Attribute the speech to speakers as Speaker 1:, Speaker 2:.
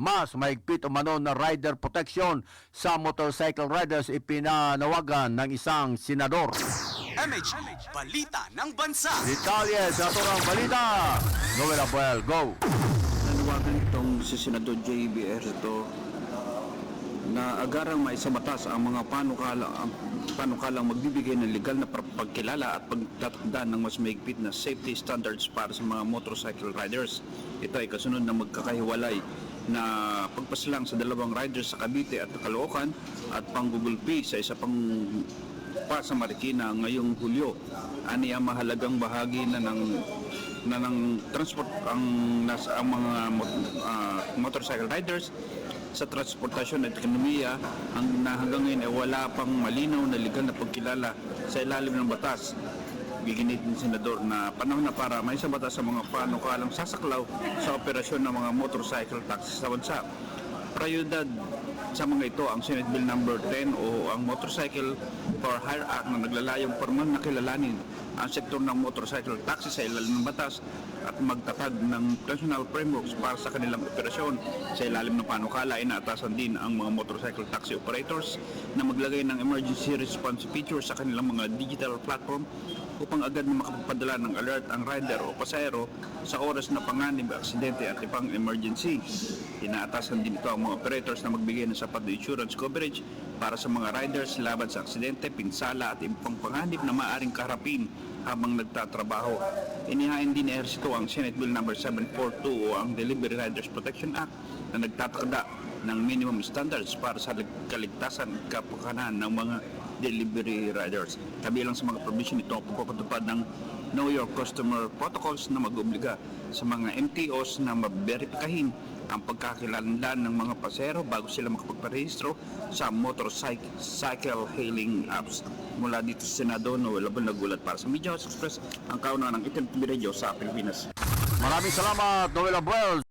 Speaker 1: Mas mahigpit umano na rider protection sa motorcycle riders ipinanawagan ng isang senador.
Speaker 2: MH, Balita ng Bansa.
Speaker 1: Detalye sa turang balita. Noel Abuel, go!
Speaker 3: Nanawagan itong si Senador JBR ito na agarang maisabatas ang mga panukalang magbibigay ng legal na pagkilala at pagtatakda ng mas mahigpit na safety standards para sa mga motorcycle riders. Ito ay kasunod na magkakahiwalay na pagpaslang sa dalawang riders sa Cavite at Caloocan at panggugulpi sa isa pang sa Marikina ngayong Hulyo. Ani ang mahalagang bahagi na ng transport ang mga motorcycle riders sa transportasyon at ekonomiya ang hanggang ngayon ay wala pang malinaw na legal na pagkilala sa ilalim ng batas. Giginit ng senador na panahon na para may sa batas sa mga panukalang sasaklaw sa operasyon ng mga motorcycle taxi sa bansa. Prioridad sa mga ito ang Senate Bill number 10 o ang Motorcycle for Hire Act na naglalayong formal na kilalanin ang sektor ng motorcycle taxi sa ilalim ng batas at magtatag ng national frameworks para sa kanilang operasyon. Sa ilalim ng panukala, inaatasan din ang mga motorcycle taxi operators na maglagay ng emergency response feature sa kanilang mga digital platform upang agad na makapagpadala ng alert ang rider o pasahero sa oras na panganib, aksidente at ibang emergency. Inaatasan din ito ang mga operators na magbigay ng sapat na insurance coverage para sa mga riders laban sa aksidente, pinsala at ibang panganib na maaaring kaharapin habang nagtatrabaho. Inihain din ni Ejercito ang Senate Bill number 742 o ang Delivery Riders Protection Act na nagtatakda ng minimum standards para sa kaligtasan at kapakanan ng mga delivery riders. Kabilang sa mga provision ito ang pagpapatupad ng Know Your Customer Protocols na mag-obliga sa mga MTOs na maberipikahin ang pagkakilanlan ng mga pasahero bago sila makapagparehistro sa motorcycle hailing apps. Mula dito sa Senado, Noel Abuel nagulat para sa Media House Express, ang kauna ng Itim TV Radio sa Pilipinas.
Speaker 1: Maraming salamat, Noel Abuel.